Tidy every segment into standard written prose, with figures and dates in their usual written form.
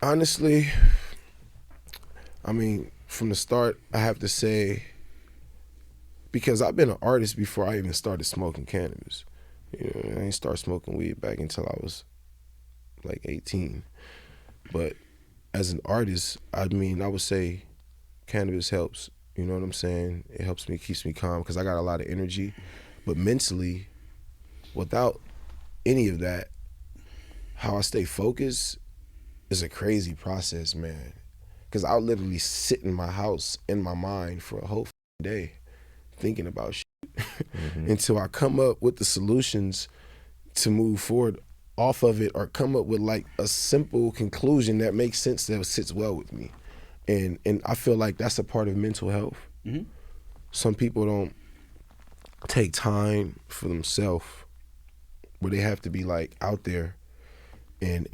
Honestly, I mean, from the start, I have to say, because I've been an artist before I even started smoking cannabis. You know, I didn't start smoking weed back until I was like 18. But as an artist, I mean, I would say cannabis helps. You know what I'm saying? It helps me, keeps me calm because I got a lot of energy. But mentally, without any of that, how I stay focused is a crazy process, man. Because I'll literally sit in my house in my mind for a whole day thinking about shit until I come up with the solutions to move forward off of it, or come up with like a simple conclusion that makes sense, that sits well with me. And I feel like that's a part of mental health. Some people don't take time for themselves, where they have to be like out there and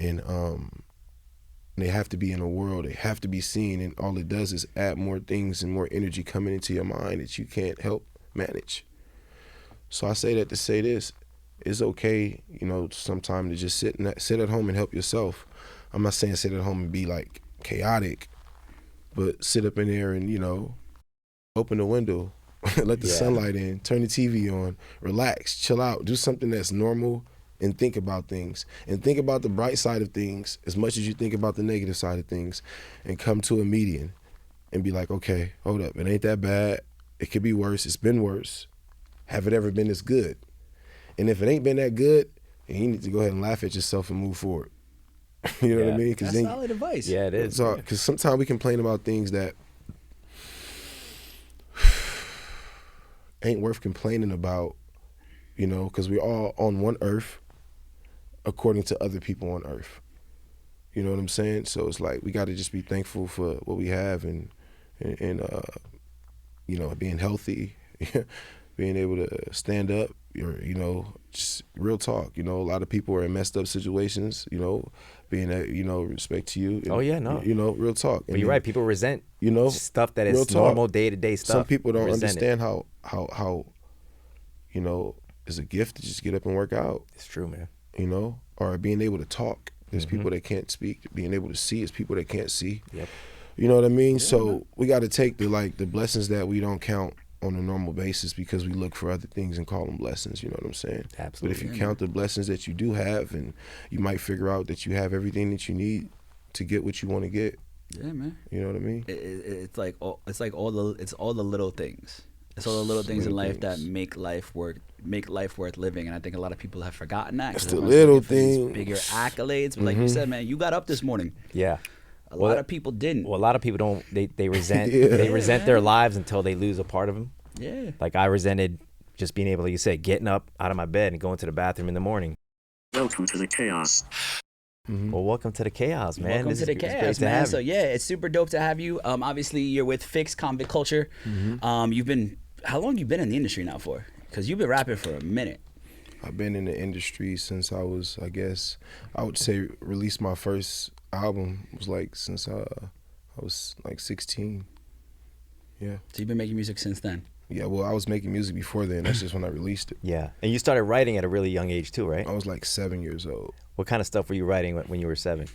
they have to be in a world, they have to be seen, and all it does is add more things and more energy coming into your mind that you can't help manage. So I say that to say this: it's okay, you know, sometimes to just sit at home and help yourself. I'm not saying sit at home and be like chaotic, but sit up in there and, you know, open the window, let the sunlight in, turn the TV on, relax, chill out, do something that's normal, and think about things. And think about the bright side of things as much as you think about the negative side of things, and come to a median and be like, okay, hold up, it ain't that bad. It could be worse. It's been worse. Have it ever been this good? And if it ain't been that good, then you need to go ahead and laugh at yourself and move forward. You know what I mean? That's solid advice. Yeah, it is. Because sometimes we complain about things that ain't worth complaining about, you know, because we're all on one earth according to other people on earth. You know what I'm saying? So it's like we got to just be thankful for what we have, and you know, being healthy, being able to stand up, or, you know, just real talk. You know, a lot of people are in messed up situations, you know, being that, you know, respect to you. And, you know, real talk. But you're right, people resent, you know, stuff that is normal day-to-day stuff. Some people don't understand how, you know, it's a gift to just get up and work out. It's true, man. You know, or being able to talk. There's people that can't speak. Being able to see is people that can't see. Yep. You know what I mean? So we got to take the blessings that we don't count on a normal basis, because we look for other things and call them blessings. You know what I'm saying? Absolutely. But if you count the blessings that you do have, and you might figure out that you have everything that you need to get what you want to get. Yeah, man. You know what I mean? It's all the little things. It's all the little things in life that make life worth living, and I think a lot of people have forgotten that. It's the little things, bigger accolades. But like you said, man, you got up this morning. Yeah. A lot of people didn't. Well, a lot of people don't. They resent they resent their lives until they lose a part of them. Yeah. Like I resented just being able, like you said, getting up out of my bed and going to the bathroom in the morning. Welcome to the chaos. Well, welcome to the chaos, man. Welcome to the chaos, man. So yeah, it's super dope to have you. Obviously, you're with Fyxx KonvictKulture. How long you been in the industry now for? Because you've been rapping for a minute. I've been in the industry since I was, I guess, I would say released my first album was like since I was like 16. Yeah. So you've been making music since then? Yeah, well, I was making music before then. That's just when I released it. Yeah. And you started writing at a really young age too, right? I was like 7 years old. What kind of stuff were you writing when you were 7?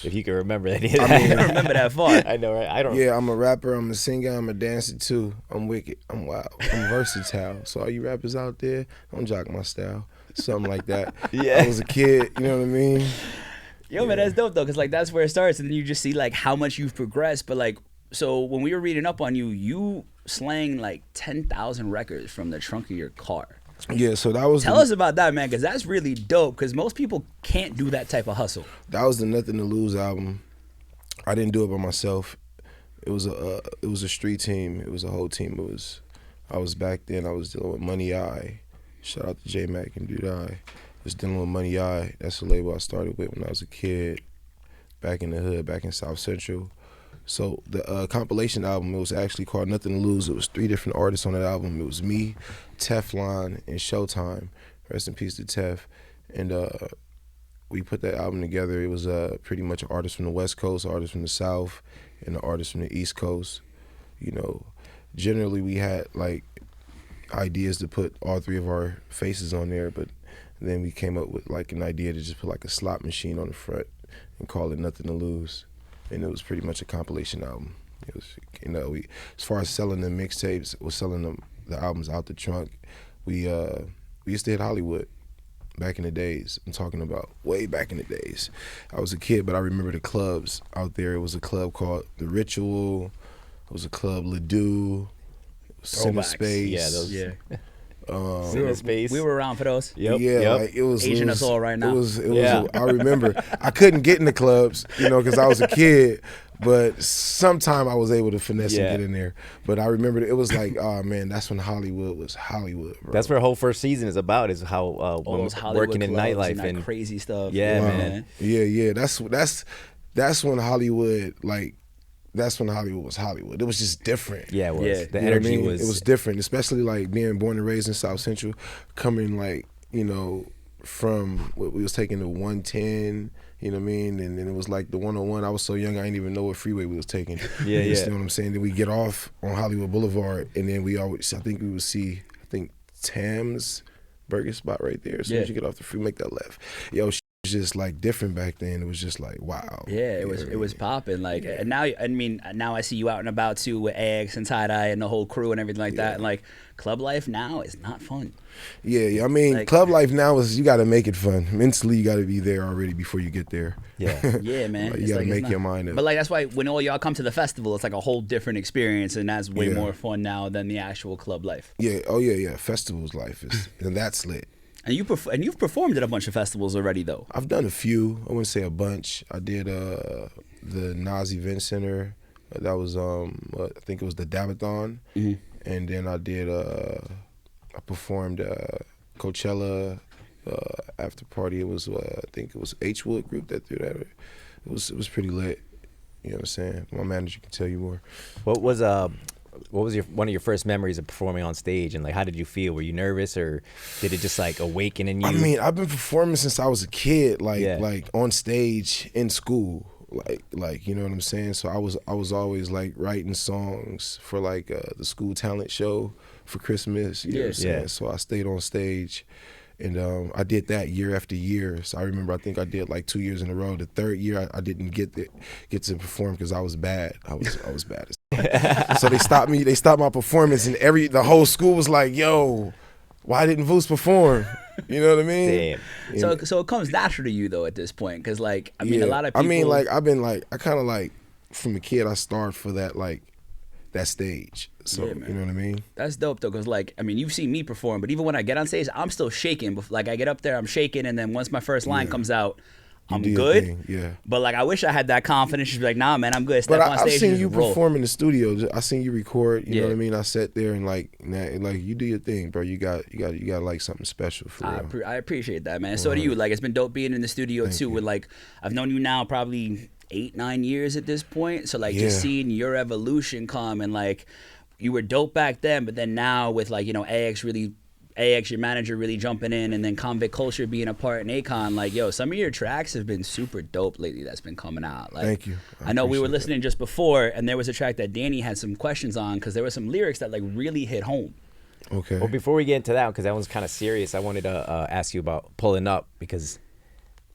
If you can remember any of that. I don't remember that far. I know, right? I don't. Yeah, I'm a rapper, I'm a singer, I'm a dancer too. I'm wicked, I'm wild, I'm versatile. So all you rappers out there, don't jock my style. Something like that. Yeah. I was a kid, you know what I mean? Yo, man, that's dope though, because like that's where it starts, and then you just see like how much you've progressed. But like, so when we were reading up on you, you slang like 10,000 records from the trunk of your car. Yeah, so that was. Tell us about that, man, because that's really dope. Because most people can't do that type of hustle. That was the Nothing to Lose album. I didn't do it by myself. It was a street team. It was a whole team. I was back then. I was dealing with Money I. Shout out to J Mac and Dude I. Was dealing with Money I. That's the label I started with when I was a kid, back in the hood, back in South Central. So the compilation album, it was actually called Nothing to Lose. It was 3 different artists on that album. It was me, Teflon, and Showtime. Rest in peace to Tef. And we put that album together. It was pretty much an artist from the West Coast, artist from the South, and an artist from the East Coast. You know, generally we had like ideas to put all 3 of our faces on there, but And then we came up with like an idea to just put like a slot machine on the front and call it Nothing to Lose. And it was pretty much a compilation album. It was, we, as far as selling the mixtapes, was selling the albums out the trunk. We used to hit Hollywood back in the days. I'm talking about way back in the days. I was a kid, but I remember the clubs out there. It was a club called The Ritual. It was a club Ledoux. Center Space. Yeah, those. Yeah. Center Space. We were around for those. Yep. Yeah, Yep. like it was Aging it was, us all right now. It was. Yeah. I remember I couldn't get in the clubs, because I was a kid. But sometime I was able to finesse and get in there. But I remember it was like, oh man, that's when Hollywood was Hollywood, bro. That's what our whole first season is about. Is how All those Hollywood working in clubs nightlife and that crazy stuff. Yeah, Wow. man. Yeah. That's when Hollywood That's when Hollywood was Hollywood. It was just different. Yeah, it was. Yeah. The You know what I energy mean? was. It was different, especially like being born and raised in South Central, coming from what we was taking to 110, you know what I mean? And then it was like the 101. I was so young I didn't even know what freeway we was taking. Yeah, You yeah. know what I'm saying? Then we get off on Hollywood Boulevard, and then we would see Tam's burger spot right there. As soon as you get off the freeway, make that left. Yo, was just like different back then. It was just like, wow. Yeah, it was popping. Like, and now, now I see you out and about too with AX and Tie Dye and the whole crew and everything like that. And like, club life now is not fun. Yeah. I mean, Like- club life now is you got to make it fun. Mentally, you got to be there already before you get there. Yeah. Yeah, man. Like, you It's got to it's make not- your mind up. But like that's why when all y'all come to the festival, it's like a whole different experience, and that's way Yeah. more fun now than the actual club life. Yeah. Oh yeah. Festivals life is, and that's lit. And you've performed at a bunch of festivals already, though. I've done a few. I wouldn't say a bunch. I did the Nas Event Center. That was I think it was the Dabathon, and then I did I performed Coachella after party. It was I think it was H Wood Group that threw that. It was pretty lit. You know what I'm saying? My manager can tell you more. What was one of your first memories of performing on stage, and like how did you feel? Were you nervous, or did it just like awaken in you? I mean, I've been performing since I was a kid, Yeah. like on stage in school, like you know what I'm saying. So I was always like writing songs for like the school talent show for Christmas. You know what I'm saying. Yeah. So I stayed on stage, and I did that year after year. So I remember I think I did like 2 years in a row. The third year I didn't get to perform because I was bad. I was bad. So they stopped me. They stopped my performance, and the whole school was like, "Yo, why didn't VOUS perform?" You know what I mean? Damn. So it comes natural to you though at this point, because like I mean a lot of people. I mean, like I've been like I kind of like from a kid I starved for that that stage. So Yeah, man. you know what I mean? That's dope though, because like I mean you've seen me perform, but even when I get on stage, I'm still shaking. Like I get up there, I'm shaking, and then once my first line comes out, I'm do your good. thing, yeah. But like I wish I had that confidence. Just be like, nah, man, I'm good. Step But on I've stage. seen and you just roll. perform in the studio. I seen you record. You know Yeah. what I mean? I sat there and like you do your thing, bro. You got like something special for real. I appreciate that, man. So do you. Like it's been dope being in the studio too. With like I've known you now probably 8-9 years at this point. So like just Yeah. seeing your evolution come, and like you were dope back then, but then now with like AX, your manager, really jumping in, and then KonvictKulture being a part in Akon, like yo, some of your tracks have been super dope lately. That's been coming out. Like, Thank you. I know we were appreciate listening just before, and there was a track that Danny had some questions on because there were some lyrics that like really hit home. Okay. Well, before we get into that, because that one's kind of serious, I wanted to ask you about Pulling Up, because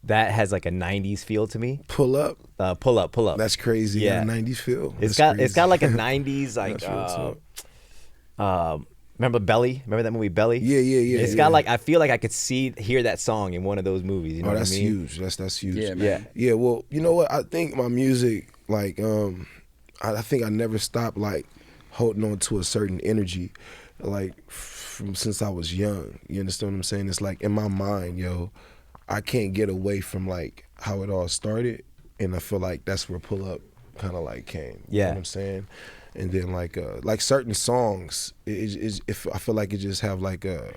that has like a '90s feel to me. Pull up. Pull up. That's crazy. Yeah. 90s feel. It's That's got like a crazy. '90s like. That's real Remember Belly? Remember that movie Belly? Yeah. It's got like I feel like I could hear that song in one of those movies. You know what I that's mean? huge. That's huge. Yeah, man. Yeah. Yeah, well, you know what? I think my music, like, I think I never stopped like holding on to a certain energy, like from since I was young. You understand what I'm saying? It's like in my mind, yo, I can't get away from like how it all started, and I feel like that's where Pull Up kind of like came. You Yeah. know what I'm saying? And then like certain songs, if I feel like it just have like it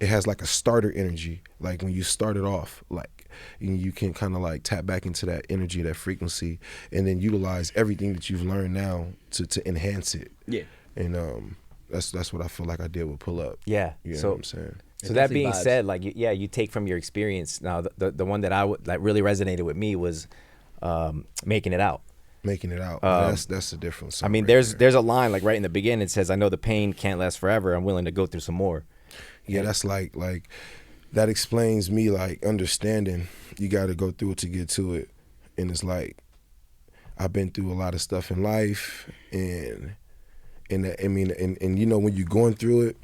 has like a starter energy. Like when you start it off, like you can kind of like tap back into that energy, that frequency, and then utilize everything that you've learned now to enhance it. Yeah. And that's what I feel like I did with Pull Up. Yeah. You know So what I'm saying? So that definitely being vibes. said, like you take from your experience. Now the one that really resonated with me was Making It Out. Making it out. That's a different song. I mean, right there's there. a line like right in the beginning. It says, "I know the pain can't last forever. I'm willing to go through some more." Yeah, that's like that explains me, like, understanding you got to go through it to get to it. And it's like, I've been through a lot of stuff in life, and I mean, and you know, when you're going through it,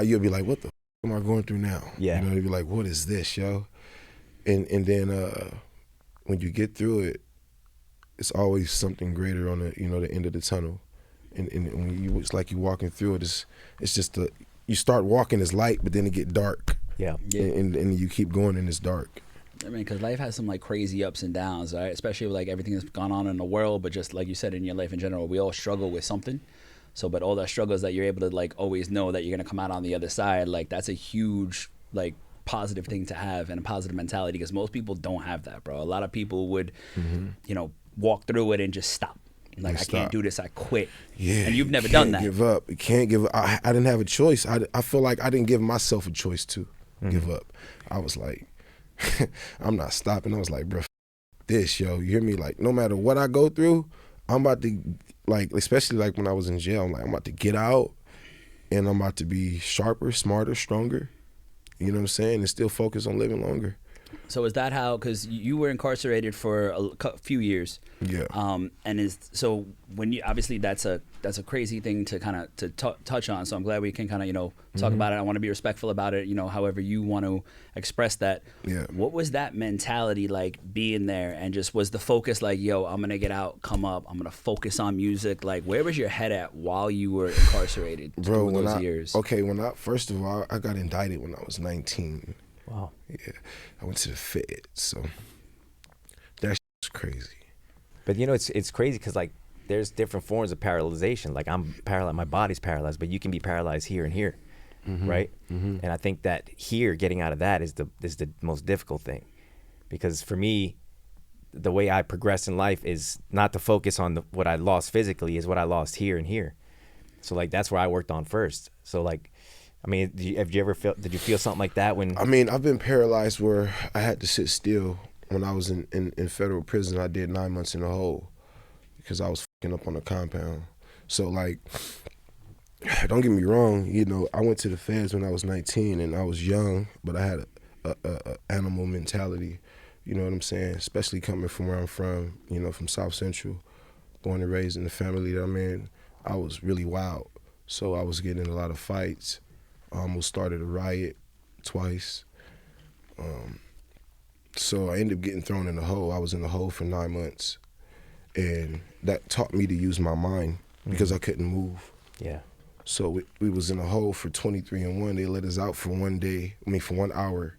you'll be like, what the f am I going through now? Yeah. You know, you'll be like, what is this, yo? And then when you get through it, it's always something greater on the end of the tunnel. And when it's like you're walking through it, it's just you start walking as light, but then it get dark. Yeah. And you keep going and it's dark. I mean, because life has some like crazy ups and downs, right? Especially with like everything that's gone on in the world, but just like you said, in your life in general, we all struggle with something. So, but all the struggles that you're able to like always know that you're gonna come out on the other side, like that's a huge like positive thing to have and a positive mentality, because most people don't have that, bro. A lot of people would, you know, walk through it and just stop. Like, I can't do this, I quit. Yeah. And you've never done that. Give up. You can't give up. I didn't have a choice. I feel like I didn't give myself a choice to give up. I was like, I'm not stopping. I was like, bro, this, yo. You hear me? Like, no matter what I go through, I'm about to, like, especially like when I was in jail, I'm like, I'm about to get out and I'm about to be sharper, smarter, stronger. You know what I'm saying? And still focus on living longer. So is that how, because you were incarcerated for a few years. Yeah. And so when you, obviously that's a crazy thing to kind of touch on. So I'm glad we can kind of, you know, talk about it. I want to be respectful about it, you know, however you want to express that. Yeah. What was that mentality like being there, and just was the focus like, yo, I'm going to get out, come up, I'm going to focus on music? Like, where was your head at while you were incarcerated Bro, through those years? Okay, first of all, I got indicted when I was 19. Wow. Yeah, I went to the Fed, so that was crazy. But you know, it's crazy because like there's different forms of paralyzation. Like I'm paralyzed, my body's paralyzed, but you can be paralyzed here and here, right? And I think that here, getting out of that is the most difficult thing, because for me, the way I progress in life is not to focus on what I lost physically, is what I lost here and here. So like that's where I worked on first. So like, I mean, did you feel something like that when? I mean, I've been paralyzed where I had to sit still. When I was in federal prison, I did 9 months in a hole because I was fucking up on the compound. So like, don't get me wrong, you know, I went to the feds when I was 19 and I was young, but I had a animal mentality, you know what I'm saying? Especially coming from where I'm from, you know, from South Central, born and raised in the family that I'm in, I was really wild. So I was getting in a lot of fights. I almost started a riot twice. So I ended up getting thrown in the hole. I was in the hole for 9 months. And that taught me to use my mind because I couldn't move. Yeah. So we was in a hole for 23-1. They let us out for 1 hour,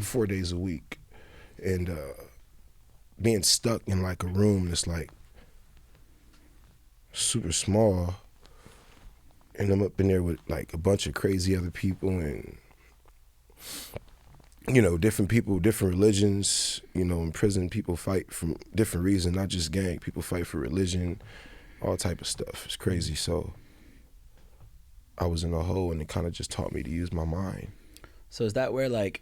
4 days a week. And being stuck in like a room that's like super small, and I'm up in there with like a bunch of crazy other people, and you know, different people, different religions. You know, in prison, people fight for different reasons, not just gang. People fight for religion, all type of stuff. It's crazy. So I was in a hole, and it kind of just taught me to use my mind. So is that where, like,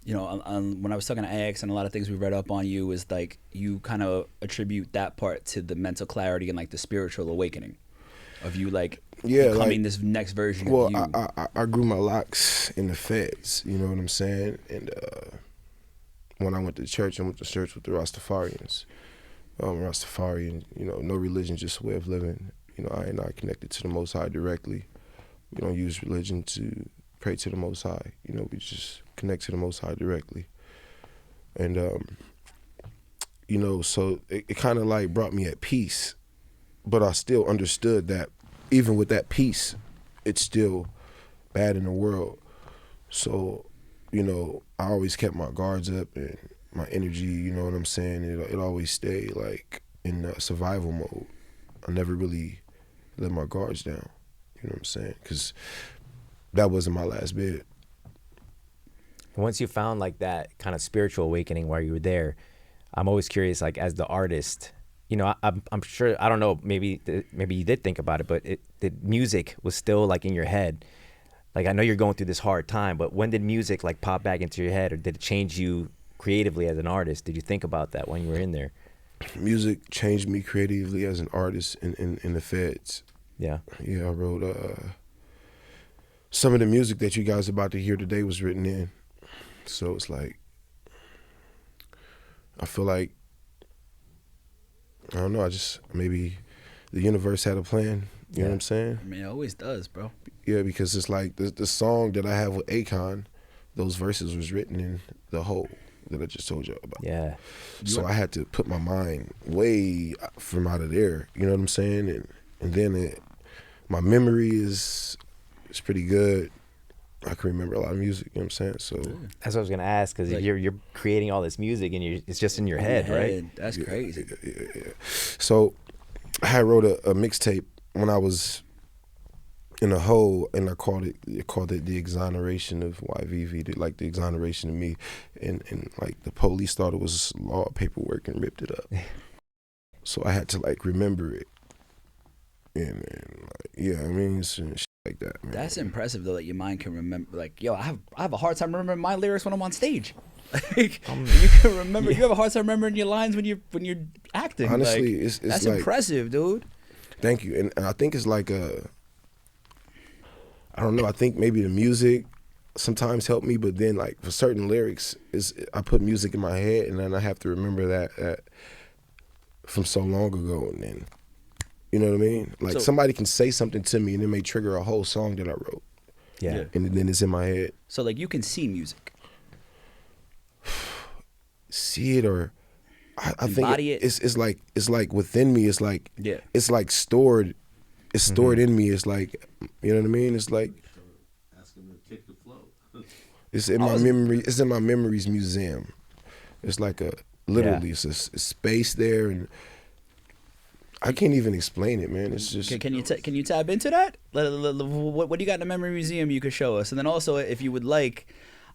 you know, when I was talking to X and a lot of things we read up on you, is like you kind of attribute that part to the mental clarity and like the spiritual awakening of you, like, becoming like, this next version of you. I grew my locks in the feds, you know what I'm saying? And when I went to church with the Rastafarians. Rastafarian, you know, no religion, just a way of living. You know, I and I connected to the Most High directly. We don't use religion to pray to the Most High. You know, we just connect to the Most High directly. And, you know, so it kind of like brought me at peace. But I still understood that even with that peace, it's still bad in the world. So, you know, I always kept my guards up and my energy, you know what I'm saying? It always stayed like in survival mode. I never really let my guards down, you know what I'm saying? Because that wasn't my last bid. Once you found like that kind of spiritual awakening while you were there, I'm always curious, like as the artist, you know, I'm sure, I don't know, maybe you did think about it, but the music was still like in your head. Like, I know you're going through this hard time, but when did music like pop back into your head, or did it change you creatively as an artist? Did you think about that when you were in there? Music changed me creatively as an artist in the feds. Yeah. Yeah, I wrote some of the music that you guys are about to hear today was written in. So it's like, I feel like, I don't know, maybe the universe had a plan. You know what I'm saying? I mean, it always does, bro. Yeah, because it's like the song that I have with Akon, those verses was written in the hole that I just told you about. Yeah. So I had to put my mind way from out of there. You know what I'm saying? And then my memory is pretty good. I can remember a lot of music. You know what I'm saying? So That's what I was gonna ask, because Like- you're creating all this music and it's just in your head, right? That's crazy. yeah. So I had wrote a mixtape when I was in a hole, and I called it the exoneration of YVV, like the exoneration of me, and like the police thought it was law paperwork and ripped it up. So I had to like remember it, and like, yeah, I mean, it's shit like that, man. That's impressive though, that your mind can remember. Like, yo, I have a hard time remembering my lyrics when I'm on stage. Like, you can remember. You have a hard time remembering your lines when you're acting. Honestly, like, it's that's like, impressive, dude. Thank you, and I think it's like I don't know. I think maybe the music sometimes help me, but then like for certain lyrics, I put music in my head, and then I have to remember that from so long ago, and then you know what I mean. Like So- somebody can say something to me, and it may trigger a whole song that I wrote, Yeah. and then it's in my head. So like, you can see music. See it or I think Embody it. it's like within me. It's like Yeah. it's like stored. It's stored in me. It's like, you know what I mean. It's like Ask him to kick the flow. it's in my memory. It's in my memories museum. It's like literally it's a space there, and I can't even explain it, man. It's just Can you tap into that? What do you got in the memory museum you could show us? And then also, if you would like,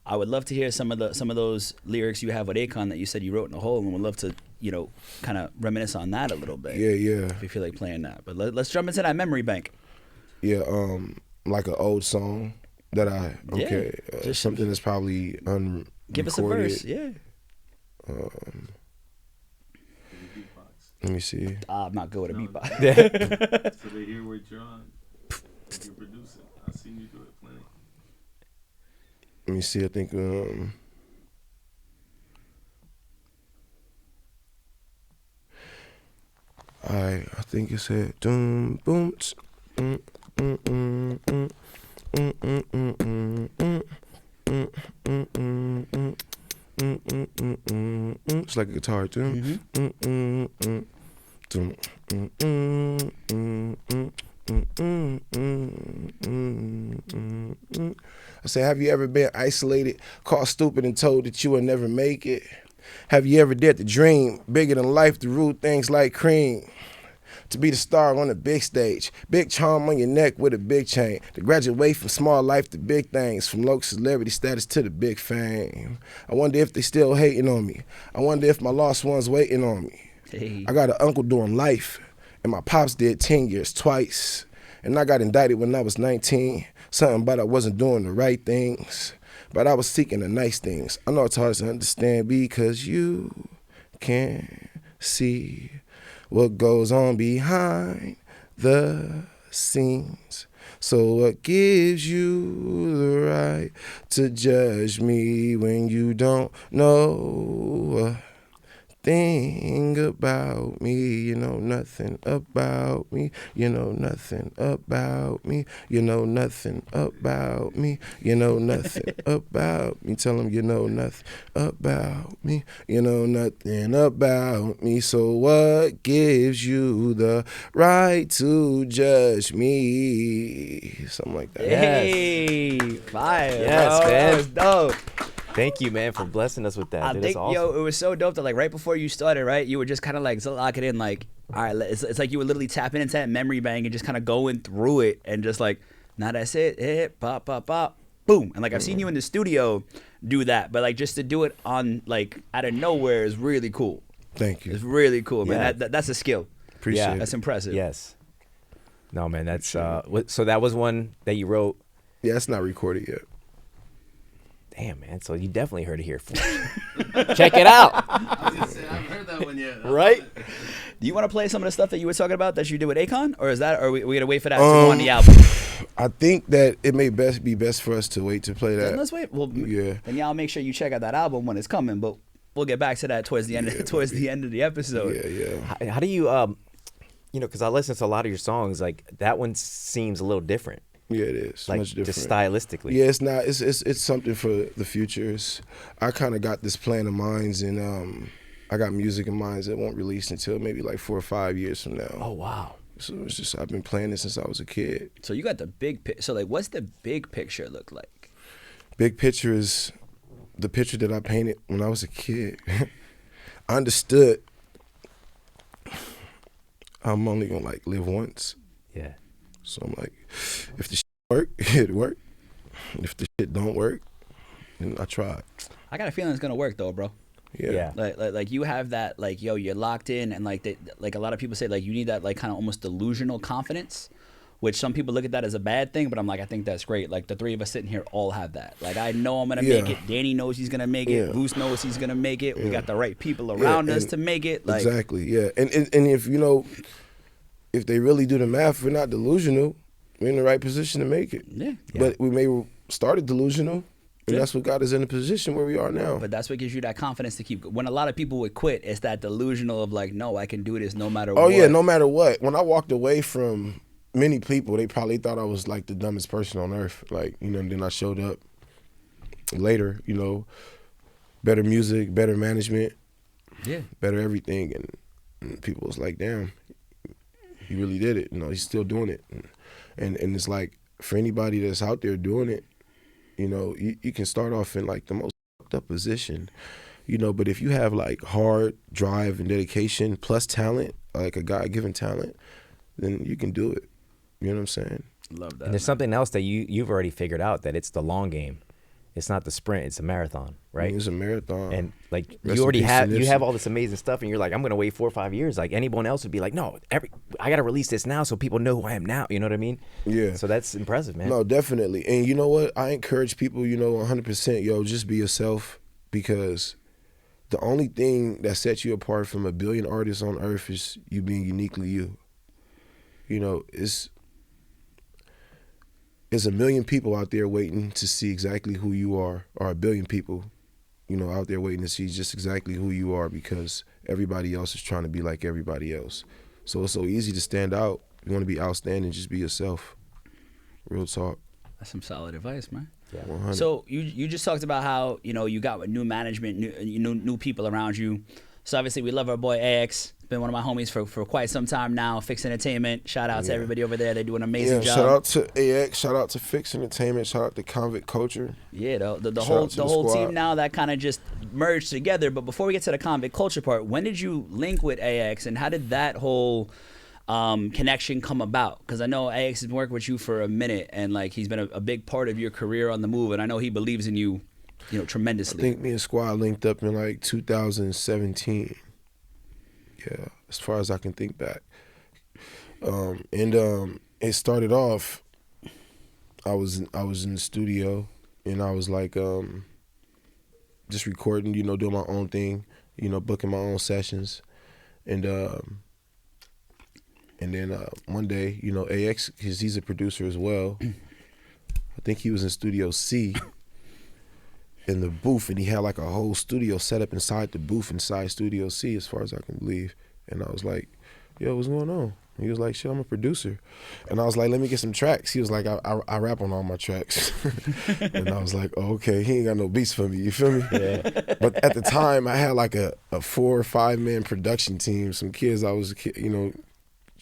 I would love to hear some of those lyrics you have with Akon that you said you wrote in the hole, and would love to, kind of reminisce on that a little bit. yeah. If you feel like playing that, but let's jump into that memory bank. Yeah, like an old song that just something that's probably unrecorded. Give us a verse, yeah. Let me see. I'm not good with a beatbox. So they hear what you're on. You're producing. I've seen you do it plenty. Let me see. I think I think it said doom boom. It's like a guitar. I said, have you ever been isolated, caught stupid, and told that you would never make it? Have you ever dared to dream bigger than life, to rule things like cream? To be the star on the big stage, big charm on your neck with a big chain, to graduate from small life to big things, from low celebrity status to the big fame. I wonder if they still hating on me. I wonder if my lost ones waiting on me. Hey. I got an uncle doing life, and my pops did 10 years twice. And I got indicted when I was 19, something about I wasn't doing the right things, but I was seeking the nice things. I know it's hard to understand because you can't see what goes on behind the scenes. So what gives you the right to judge me when you don't know a thing about me? You know nothing about me. You know nothing about me. You know nothing about me. You know nothing about me. Tell them you know nothing about me. You know nothing about me. So what gives you the right to judge me? Something like that. Hey, fire. Yes, bro. man. That was dope. Thank you, man, for blessing us with that. I Dude, think, that's awesome. it was so dope that like right before you started, right, you were just kind of like lock it in, like, all right, it's like you were literally tapping into that memory bank and just kind of going through it and just like, now that's it, hit, pop, pop, pop, boom. And like I've seen you in the studio do that, but like just to do it on like out of nowhere is really cool. Thank It's you. really cool, man. Yeah. That's a skill. Appreciate Yeah. it. That's impressive. Yes. No, man, that's so that was one that you wrote. Yeah, it's not recorded yet. Damn, man. So you definitely heard it here first. Check it out. I was gonna say, I haven't heard that one yet. Right? Do you want to play some of the stuff that you were talking about that you did with Akon, or is that, or we gonna wait for that to go on the album? I think that it may be best for us to wait to play that. Then let's wait. Well, Yeah. then y'all make sure you check out that album when it's coming. But we'll get back to that towards the end. Towards the end of the episode. Yeah. How do you, you know, because I listen to a lot of your songs, like that one seems a little different. Yeah, it is. Like Much different. just stylistically. Yeah, it's not. It's something for the future. I kind of got this plan of mine, and I got music in mind that won't release until maybe like 4 or 5 years from now. Oh wow. So it's just I've been playing this since I was a kid. So you got the big picture. So like, what's the big picture look like? Big picture is the picture that I painted when I was a kid. I understood I'm only gonna like live once. Yeah. So I'm like, if the shit work, it work. If the shit don't work, then I tried. I got a feeling it's gonna work though, bro. Yeah. Like you have that, like, yo, you're locked in, and like like a lot of people say, like, you need that like kind of almost delusional confidence, which some people look at that as a bad thing, but I'm like, I think that's great. Like the three of us sitting here all have that. Like I know I'm gonna make it. Danny knows he's gonna make it. VOUS knows he's gonna make it. We got the right people around us to make it. Like, exactly. Yeah. And if you know, if they really do the math, we're not delusional. We're in the right position to make it. Yeah. But we may started delusional. And that's what got us in the position where we are now. But that's what gives you that confidence to keep. When a lot of people would quit, it's that delusional of like, no, I can do this no matter what. Oh yeah, no matter what. When I walked away from many people, they probably thought I was like the dumbest person on earth. Like, you know, and then I showed up later, you know, better music, better management, better everything, and people was like, damn, he really did it. You know, he's still doing it, and it's like for anybody that's out there doing it. You know, you can start off in like the most fucked up position, you know, but if you have like hard drive and dedication plus talent, like a God-given talent, then you can do it. You know what I'm saying? Love that. And there's something else that you've already figured out, that it's the long game. It's not the sprint, it's a marathon, right? It's a marathon. And like Rest you already in peace have to you Nipsey. have all this amazing stuff, and you're like, I'm gonna wait 4 or 5 years. Like anyone else would be like, no, I gotta release this now so people know who I am now. You know what I mean? Yeah. So that's impressive, man. No, definitely. And you know what? I encourage people, you know, 100%, yo, just be yourself, because the only thing that sets you apart from a billion artists on earth is you being uniquely you. You know, there's a million people out there waiting to see exactly who you are, or a billion people, you know, out there waiting to see just exactly who you are, because everybody else is trying to be like everybody else. So it's so easy to stand out. You want to be outstanding, just be yourself. Real talk. That's some solid advice, man. Yeah. 100. So you just talked about how, you know, you got new management, new people around you. So obviously we love our boy AX. Been one of my homies for quite some time now. Fyxx Entertainment. Shout out to everybody over there. They do an amazing job. Shout out to AX. Shout out to Fyxx Entertainment. Shout out to KonvictKulture. Yeah, the Shout out to whole the squad. team now that kind of just merged together. But before we get to the KonvictKulture part, when did you link with AX, and how did that whole connection come about? Because I know AX has been working with you for a minute, and like he's been a big part of your career on the move, and I know he believes in you, you know, tremendously. I think me and Squad linked up in like 2017. Yeah, as far as I can think back. It started off, I was in the studio, and I was like just recording, you know, doing my own thing, you know, booking my own sessions. And then one day, you know, AX, because he's a producer as well, I think he was in Studio C in the booth, and he had like a whole studio set up inside the booth inside Studio C, as far as I can believe. And I was like, yo, what's going on? He was like, shit, I'm a producer. And I was like, let me get some tracks. He was like, I rap on all my tracks. And I was like, oh, okay, he ain't got no beats for me, you feel me? Yeah. But at the time, I had like a 4 or 5 man production team, some kids I was, you know,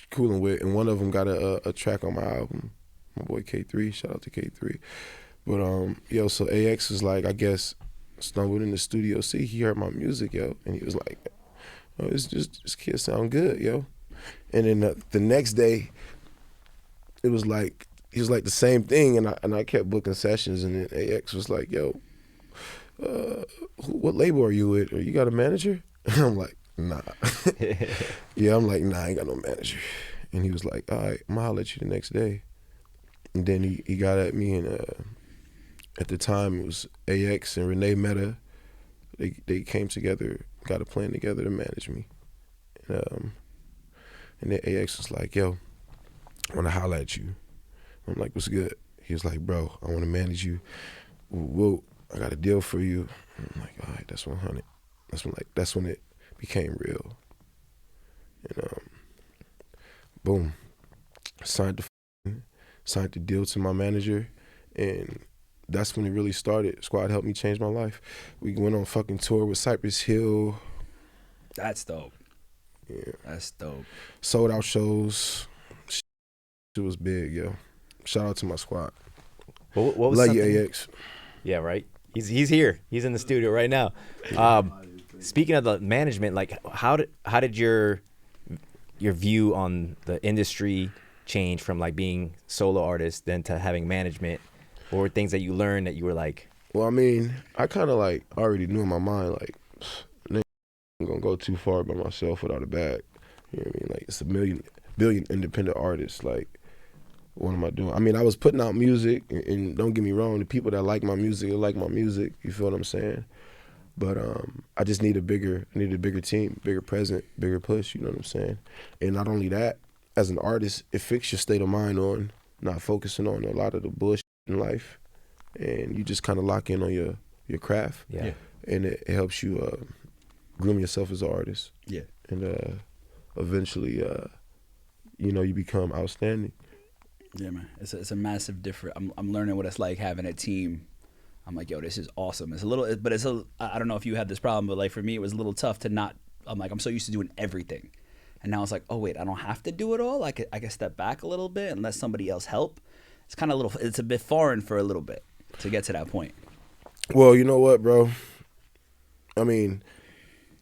cooling with, and one of them got a track on my album. My boy K3, shout out to K3. But yo, so AX was like, I guess, stumbled in the Studio C. He heard my music, yo, and he was like, oh, this kid sound good, yo. And then the next day, it was like, he was like the same thing, and I kept booking sessions, and then AX was like, yo, what label are you with? Or you got a manager? And I'm like, nah. Yeah, I'm like, nah, I ain't got no manager. And he was like, all right, I'm gonna holler at you the next day. And then he got at me, and at the time it was AX and Renee Meta. They came together, got a plan together to manage me. And then AX was like, yo, I wanna holler at you. I'm like, what's good? He was like, bro, I want to manage you. Whoa, I got a deal for you. I'm like, all right, that's 100. That's when it became real. And boom, signed the deal to my manager, and that's when it really started. Squad helped me change my life. We went on fucking tour with Cypress Hill. That's dope. Yeah. That's dope. Sold out shows. It was big, yo. Shout out to my squad. What was Love you, something? AX. Yeah, right. He's here. He's in the studio right now. Speaking of the management, like how did your view on the industry change from like being solo artist then to having management? What were things that you learned that you were like? Well, I mean, I kind of like already knew in my mind, like, I'm gonna go too far by myself without a bag. You know what I mean? Like, it's a billion independent artists. Like, what am I doing? I mean, I was putting out music, and don't get me wrong, the people that like my music, they like my music. You feel what I'm saying? But I just need a bigger team, bigger present, bigger push. You know what I'm saying? And not only that, as an artist, it fixes your state of mind on not focusing on a lot of the bullshit in life, and you just kind of lock in on your craft. Yeah. And it helps you groom yourself as an artist. Yeah. And eventually, you become outstanding. Yeah, man. It's a massive difference. I'm learning what it's like having a team. I'm like, yo, this is awesome. It's a little, but I don't know if you have this problem, but like for me, it was a little tough to not. I'm like, I'm so used to doing everything, and now it's like, oh wait, I don't have to do it all. I can step back a little bit and let somebody else help. It's kind of it's a bit foreign for a little bit to get to that point. Well, you know what, bro? I mean,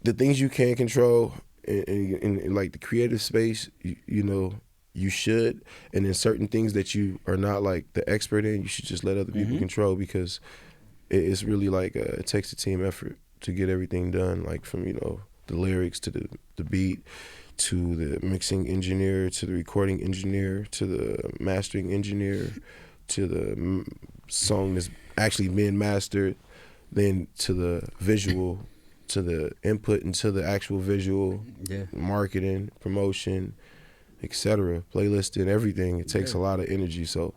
the things you can't control in like the creative space, you should. And in certain things that you are not like the expert in, you should just let other people control, because it's really like it takes a team effort to get everything done, like from, the lyrics to the beat, to the mixing engineer, to the recording engineer, to the mastering engineer, to the song that's actually being mastered, then to the visual, to the input into the actual visual, marketing, promotion, etc., playlisting, everything. It takes a lot of energy. So,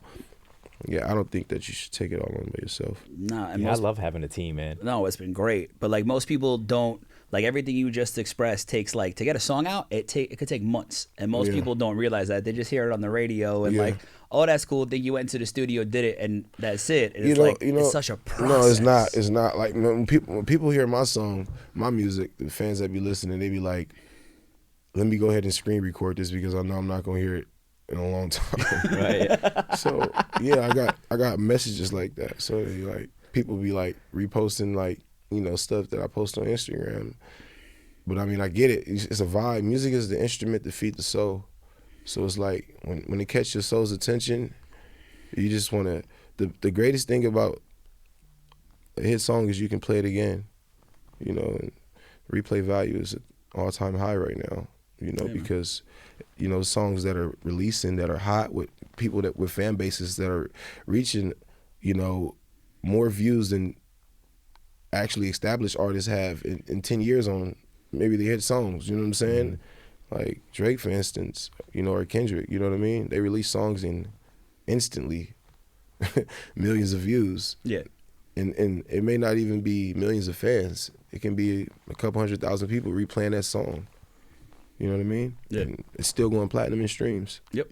yeah, I don't think that you should take it all on by yourself. Nah, and I love having a team, man. No, it's been great. But like most people don't, like everything you just expressed takes like, to get a song out, it could take months. And most people don't realize that. They just hear it on the radio and like, oh, that's cool. Then you went to the studio, did it, and that's it. And it's such a process. No, it's not. It's not. Like when people hear my song, my music, the fans that be listening, they be like, let me go ahead and screen record this because I know I'm not gonna hear it in a long time. Right. So yeah, I got messages like that. So like people be like reposting like stuff that I post on Instagram. But I mean, I get it. It's a vibe. Music is the instrument to feed the soul. So it's like when it catches your soul's attention, you just want to. The greatest thing about a hit song is you can play it again. And replay value is at all-time high right now. Because songs that are releasing that are hot with people with fan bases that are reaching more views than actually established artists have in 10 years on maybe the hit songs. You know what I'm saying? Like Drake, for instance, or Kendrick. You know what I mean? They release songs in instantly millions of views. Yeah. And it may not even be millions of fans. It can be a couple 100,000 people replaying that song. You know what I mean? Yeah. And it's still going platinum in streams. Yep.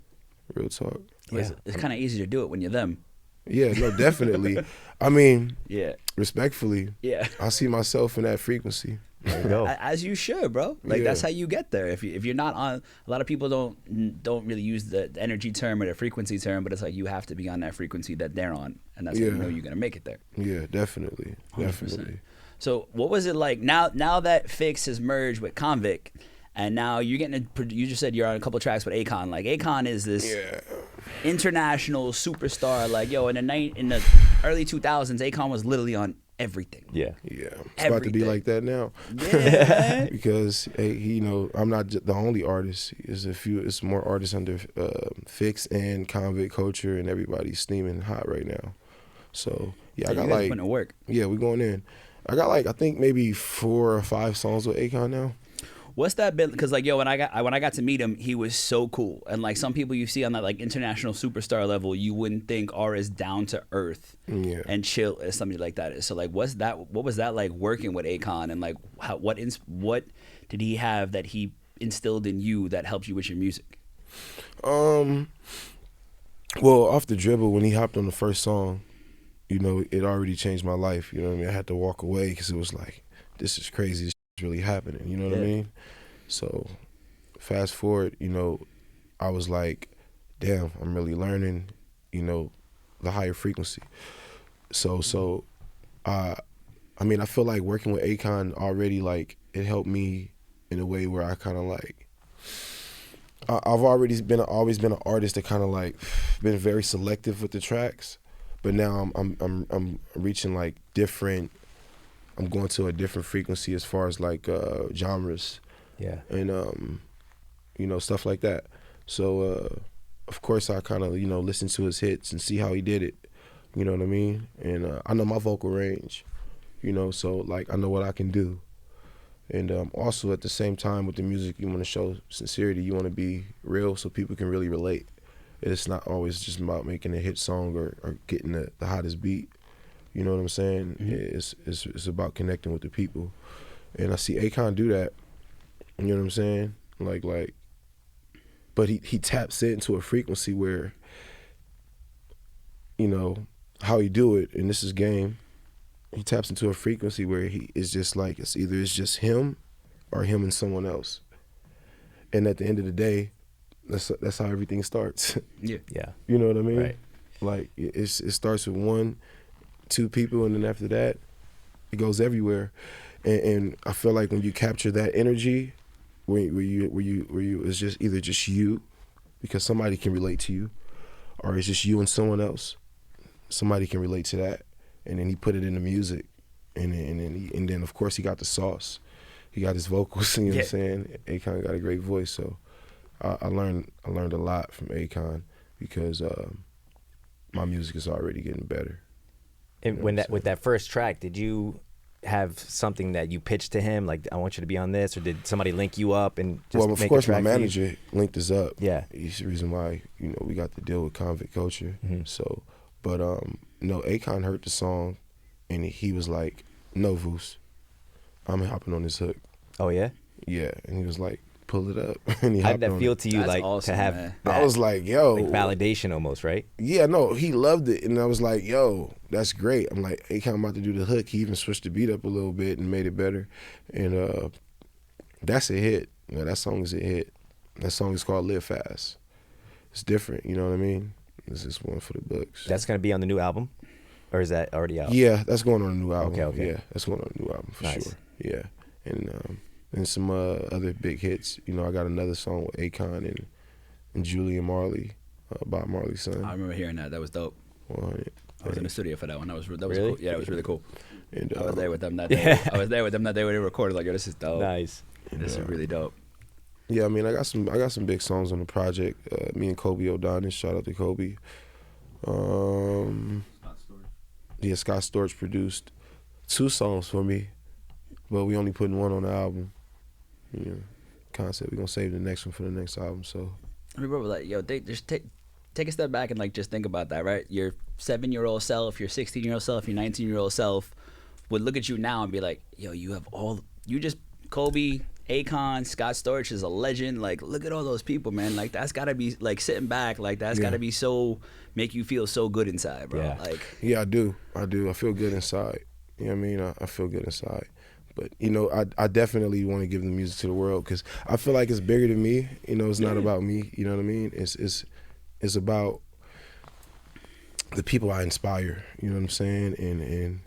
Real talk. Yeah. It's kind of easy to do it when you're them. Yeah, no, definitely. I mean, respectfully, I see myself in that frequency. There you go. As you should, bro. Like that's how you get there. If you're not on, a lot of people don't really use the energy term or the frequency term, but it's like you have to be on that frequency that they're on, and that's how you know you're gonna make it there. Yeah, definitely, 100%. definitely. So what was it like now that Fyxx has merged with Konvict? And now you're getting you just said you're on a couple tracks with Akon. Like Akon is this international superstar. Like in the early 2000s, Akon was literally on everything. Yeah. It's about to be like that now. Yeah. Because I'm not the only artist. It's more artists under Fyxx and KonvictKulture, and everybody's steaming hot right now. So I got putting to work. Yeah, we're going in. I got I think maybe 4 or 5 songs with Akon now. What's that been? Because like, yo, when I got to meet him, he was so cool. And like some people you see on that like international superstar level, you wouldn't think are as down to earth and chill as somebody like that is. So like, what was that like working with Akon, and like what did he have that he instilled in you that helped you with your music? Well, off the dribble, when he hopped on the first song, you know, it already changed my life. You know what I mean? I had to walk away because it was like, this is crazy. This is really happening. You know what I mean? So fast forward, you know, I was like, damn, I'm really learning, you know, the higher frequency. So I mean, I feel like working with Akon already, like, it helped me in a way where I kind of like, I've always been an artist that kind of like been very selective with the tracks, but now I'm reaching like different. I'm going to a different frequency as far as like genres, and you know, stuff like that. So of course I kind of, you know, listen to his hits and see how he did it. You know what I mean? And I know my vocal range, you know, so like I know what I can do. And also at the same time with the music, you want to show sincerity. You want to be real so people can really relate. It's not always just about making a hit song or getting the hottest beat. You know what I'm saying? It's about connecting with the people. And I see Akon do that. You know what I'm saying? Like, but he taps into a frequency where, you know, how he do it, and this is game, he taps into a frequency where he is just like, it's just him or him and someone else. And at the end of the day, that's how everything starts. Yeah. You know what I mean? Right. Like it starts with 1, 2 people, and then after that, it goes everywhere. And I feel like when you capture that energy, where you it's just either just you, because somebody can relate to you, or it's just you and someone else. Somebody can relate to that. And then he put it in the music, and then of course he got the sauce, he got his vocals. You know what I'm saying? Akon got a great voice, so I learned a lot from Akon because my music is already getting better. And with that first track, did you have something that you pitched to him, like I want you to be on this, or did somebody link you up and just well, of make course, a track my manager linked us up. Yeah, he's the reason why, you know, we got to deal with KonvictKulture. So, but no, Akon heard the song, and he was like, "No, VOUS, I'm hopping on this hook." Oh yeah. Yeah, and he was like, "Pull it up." And he How hopped did that on feel it. to you? That's like awesome, to have man. that, I was like, "Yo," like validation almost, right? Yeah, no, he loved it, and I was like, "Yo, that's great." I'm like, Akon about to do the hook. He even switched the beat up a little bit and made it better, and that's a hit. You know, that song is a hit. That song is called "Live Fast." It's different, you know what I mean? This is one for the books. That's gonna be on the new album, or is that already out? Yeah, that's going on a new album. Okay. Yeah, that's going on a new album for Nice. sure. Yeah, and some other big hits. You know, I got another song with Akon and Julian Marley, Bob Marley's son. I remember hearing that. That was dope. 100. I was in the studio for that one. That was Really? cool. Yeah, it was really cool. And I was there with them that day. I was there with them that day when they recorded. Like, yo, this is dope. Nice. This is really dope. Yeah, I mean, I got some big songs on the project. Me and Kobe O'Donis, shout out to Kobe. Scott Storch. Yeah, Scott Storch produced 2 songs for me, but we only putting 1 on the album. You know, concept. We're gonna save the next one for the next album. So I remember like, yo, just take a step back and like just think about that, right? Your 7-year-old self, your 16-year-old self, your 19-year-old self would look at you now and be like, yo, you just Kobe, Akon, Scott Storch is a legend. Like, look at all those people, man. Like, that's gotta be like sitting back. Like, that's gotta be make you feel so good inside, bro. Yeah. Like, yeah, I do. I feel good inside. You know what I mean? I feel good inside. But, you know, I definitely want to give the music to the world because I feel like it's bigger than me. You know, it's not about me. You know what I mean? It's about the people I inspire. You know what I'm saying? And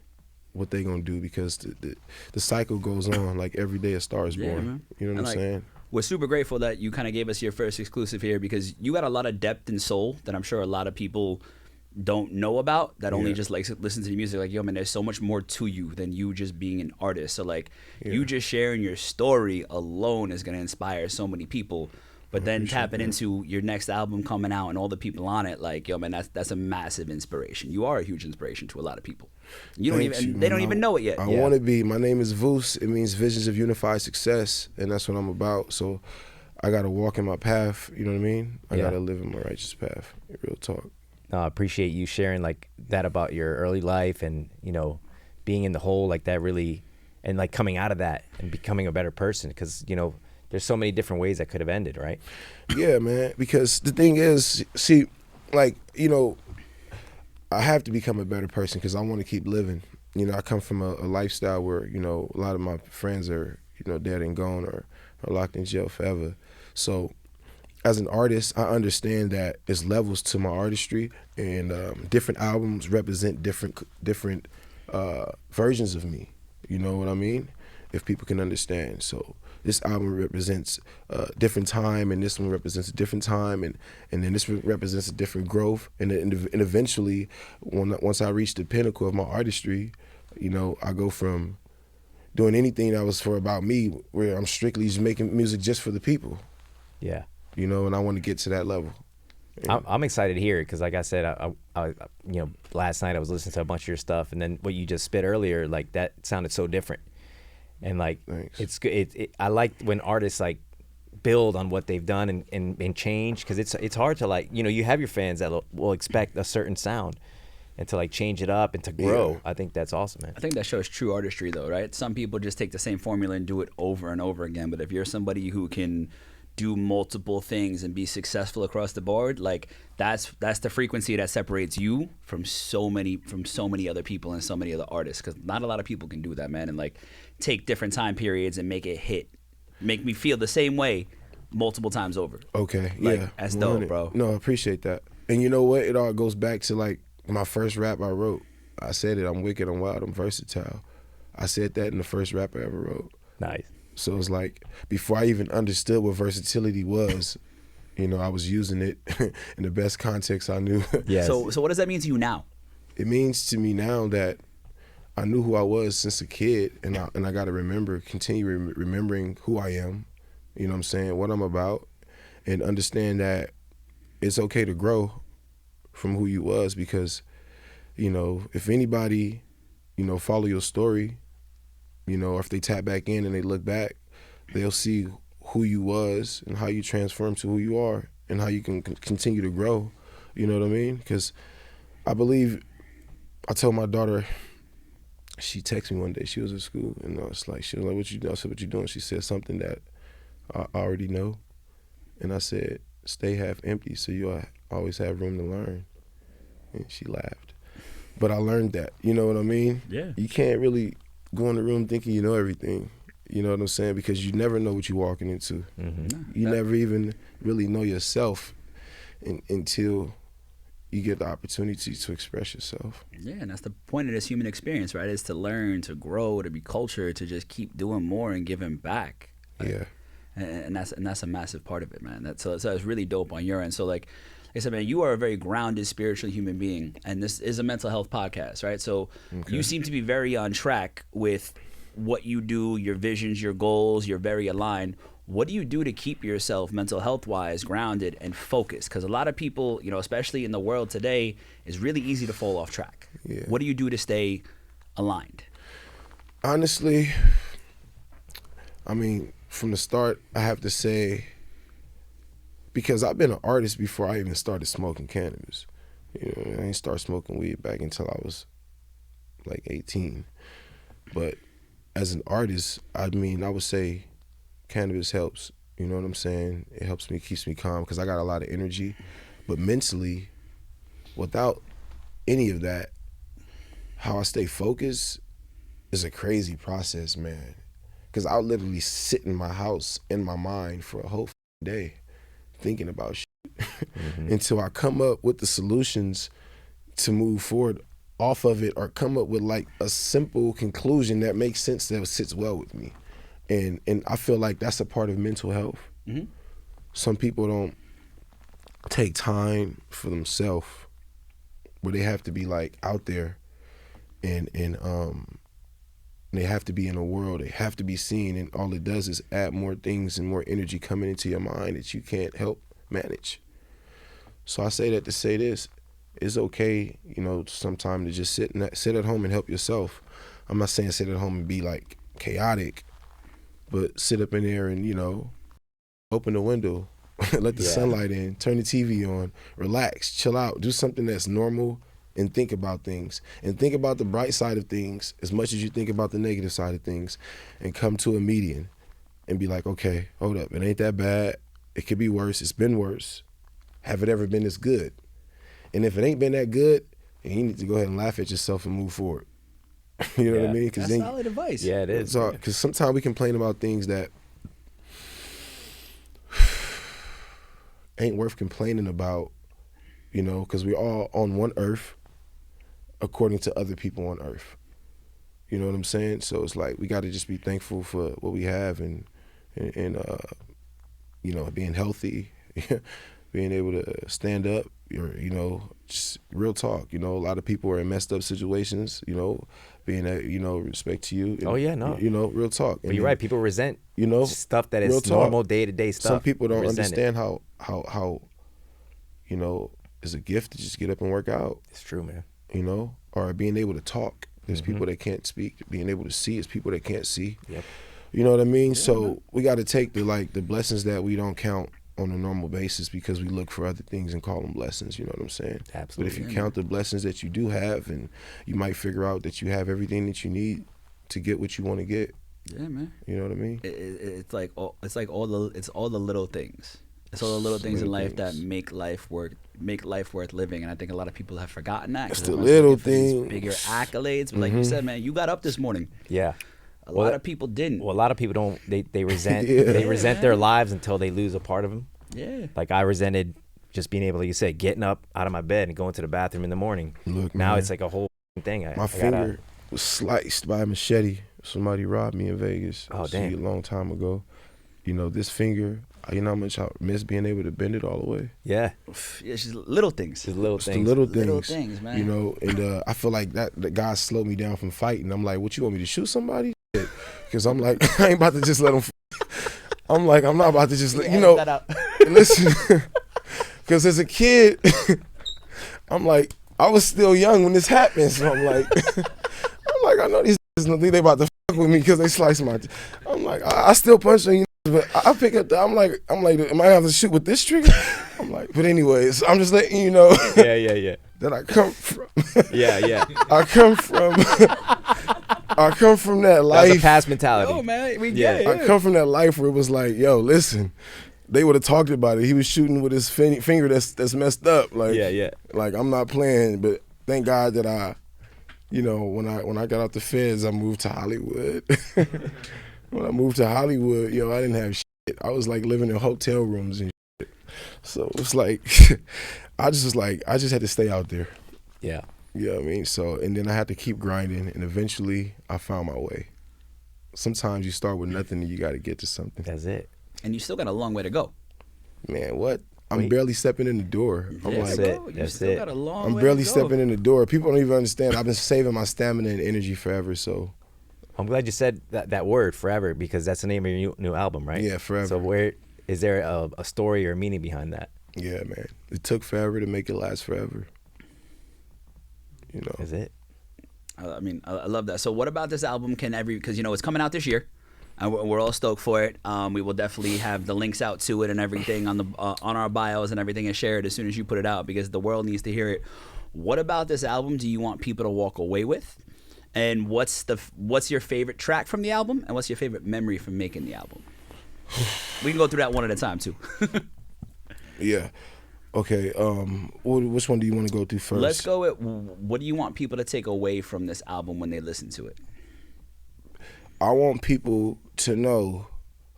what they gonna do, because the cycle goes on. Like every day a star is born. Man. You know what I'm saying? We're super grateful that you kind of gave us your first exclusive here because you got a lot of depth and soul that I'm sure a lot of people don't know about, that only just like listen to the music. Like, yo, man, there's so much more to you than you just being an artist. So like you just sharing your story alone is gonna inspire so many people. But then appreciate tapping that. into your next album coming out and all the people on it, like, yo, man, that's a massive inspiration. You are a huge inspiration to a lot of people. You don't Thanks, even they don't man. even know it yet. I Yeah. want to be. My name is VOUS. It means Visions of Unified Success, and that's what I'm about. So I got to walk in my path. You know what I mean? I Yeah. got to live in my righteous path. Real talk. I appreciate you sharing like that about your early life and, you know, being in the hole like that really, and like coming out of that and becoming a better person. Because, you know, there's so many different ways that could have ended, right? Yeah, man. Because the thing is, see, like, you know, I have to become a better person because I want to keep living. You know, I come from a lifestyle where, you know, a lot of my friends are, you know, dead and gone or locked in jail forever. So as an artist, I understand that there's levels to my artistry, and different albums represent different versions of me. You know what I mean? If people can understand. So this album represents a different time, and this one represents a different time, and then this represents a different growth, and eventually, once I reach the pinnacle of my artistry, you know, I go from doing anything that was for about me, where I'm strictly just making music just for the people. Yeah. You know, and I want to get to that level. I'm excited to hear it because, like I said, I you know, last night I was listening to a bunch of your stuff, and then what you just spit earlier, like that sounded so different, and like Thanks. it's good. I like when artists like build on what they've done and change, because it's hard to, like, you know, you have your fans that will expect a certain sound, and to like change it up and to grow. Yeah. I think that's awesome, man. I think that shows true artistry, though, right? Some people just take the same formula and do it over and over again. But if you're somebody who can do multiple things and be successful across the board, like that's the frequency that separates you from so many other people and so many other artists. Because not a lot of people can do that, man. And like take different time periods and make it hit, make me feel the same way multiple times over. Okay, Like, yeah. that's dope, 100. bro. No, I appreciate that. And you know what? It all goes back to like my first rap I wrote. I said it, I'm wicked, I'm wild, I'm versatile. I said that in the first rap I ever wrote. Nice. So it's like, before I even understood what versatility was, you know, I was using it in the best context I knew. Yes. So what does that mean to you now? It means to me now that I knew who I was since a kid, and I got to continue remembering who I am, you know what I'm saying, what I'm about, and understand that it's okay to grow from who you was, because, you know, if anybody, you know, follow your story, you know, or if they tap back in and they look back, they'll see who you was and how you transform to who you are and how you can continue to grow. You know what I mean? Because I believe, I told my daughter, she texted me one day, she was at school, and I was like, she was like, what you doing? I said, what you doing? She said something that I already know. And I said, stay half empty so you always have room to learn. And she laughed. But I learned that, you know what I mean? Yeah. You can't really go in the room thinking you know everything. You know what I'm saying? Because you never know what you're walking into. You never even really know yourself until you get the opportunity to express yourself. Yeah, and that's the point of this human experience, right? Is to learn, to grow, to be cultured, to just keep doing more and giving back. Yeah. And that's a massive part of it, man. So it's really dope on your end. So like I said, man, you are a very grounded, spiritual human being, and this is a mental health podcast, right? So you seem to be very on track with what you do, your visions, your goals. You're very aligned. What do you do to keep yourself mental health wise grounded and focused? Because a lot of people, you know, especially in the world today, it's really easy to fall off track. Yeah. What do you do to stay aligned? Honestly, I mean, from the start, I have to say, because I've been an artist before I even started smoking cannabis. You know, I didn't start smoking weed back until I was like 18. But as an artist, I mean, I would say cannabis helps. You know what I'm saying? It helps me, keeps me calm, because I got a lot of energy. But mentally, without any of that, how I stay focused is a crazy process, man. Because I'll literally sit in my house in my mind for a whole day thinking about shit until I come up with the solutions to move forward off of it, or come up with like a simple conclusion that makes sense, that sits well with me. And I feel like that's a part of mental health. Some people don't take time for themselves, where they have to be like out there and And they have to be in the world. They have to be seen. And all it does is add more things and more energy coming into your mind that you can't help manage. So I say that to say this. It's okay, you know, sometimes to just sit at home and help yourself. I'm not saying sit at home and be like chaotic, but sit up in there and, you know, open the window, let the sunlight in, turn the TV on, relax, chill out, do something that's normal, and think about things. And think about the bright side of things as much as you think about the negative side of things, and come to a median and be like, okay, hold up, it ain't that bad. It could be worse. It's been worse. Have it ever been this good? And if it ain't been that good, then you need to go ahead and laugh at yourself and move forward. You know what I mean? That's solid advice. Yeah, it is. Because sometimes we complain about things that ain't worth complaining about, you know, because we're all on one earth according to other people on earth. You know what I'm saying? So it's like we got to just be thankful for what we have and you know, being healthy, being able to stand up, or, you know, just real talk. You know, a lot of people are in messed up situations, you know, being that, you know, respect to you. And, you know, real talk. But you're right. People resent, you know, stuff that is normal day-to-day stuff. Some people don't understand how, you know, it's a gift to just get up and work out. It's true, man. You know, or being able to talk. There's people that can't speak. Being able to see is people that can't see. Yep. You know what I mean? So we got to take the blessings that we don't count on a normal basis, because we look for other things and call them blessings. You know what I'm saying? Absolutely. But if you count the blessings that you do have, and you might figure out that you have everything that you need to get what you want to get. Yeah, man. You know what I mean? It's all the little things. It's all the little things in life that make life worth living. And I think a lot of people have forgotten that. It's the little things, bigger accolades. But like you said, man, you got up this morning. Yeah. A lot of people didn't. Well, a lot of people don't. They resent they resent their lives until they lose a part of them. Yeah. Like I resented just being able, like you said, getting up out of my bed and going to the bathroom in the morning. Look, now man, it's like a whole thing. My finger was sliced by a machete. Somebody robbed me in Vegas. Oh, damn. A long time ago. You know, this finger, you know how much I miss being able to bend it all the way? Yeah. It's just little things. Just little It's things. the little things. Little things, man. You know, and I feel like that the guy slowed me down from fighting. I'm like, what, you want me to shoot somebody? Because I'm like, I ain't about to just let him. I'm like, I'm not about to just let, you know, listen. Because as a kid, I'm like, I was still young when this happened. So I'm like, I know these don't think they about to fuck with me because they sliced my. I'm like, I still punch on you, but I pick up. I'm like, am I gonna have to shoot with this trigger? I'm like, but anyways, I'm just letting you know. Yeah. That I come from. Yeah. I come from that life. That's a past mentality. Oh man, we get it. I come from that life where it was like, yo, listen, they would have talked about it. He was shooting with his finger that's messed up. Like, Yeah. Like, I'm not playing, but thank God that I, you know, when I got out the feds, I moved to Hollywood. When I moved to Hollywood, yo, I didn't have shit. I was like living in hotel rooms and shit. So it's like, I just had to stay out there. Yeah. You know what I mean? So, and then I had to keep grinding, and eventually I found my way. Sometimes you start with nothing and you got to get to something. That's it. And you still got a long way to go. Man, what? I'm Wait. barely stepping in the door. I'm That's like, it. You That's still it. got a long I'm way barely to go. stepping in the door. People don't even understand. I've been saving my stamina and energy forever. So I'm glad you said that word, forever, because that's the name of your new album, right? Yeah, forever. So where is there a story or a meaning behind that? yeah, man, it took forever to make it last forever. You know, Is it? I mean, I love that. So what about this album? Because, you know, it's coming out this year. And we're all stoked for it. We will definitely have the links out to it and everything on our bios and everything, and share it as soon as you put it out, because the world needs to hear it. What about this album do you want people to walk away with? And what's your favorite track from the album? And what's your favorite memory from making the album? We can go through that one at a time too. yeah. Okay, which one do you want to go through first? Let's go with, what do you want people to take away from this album when they listen to it? I want people to know,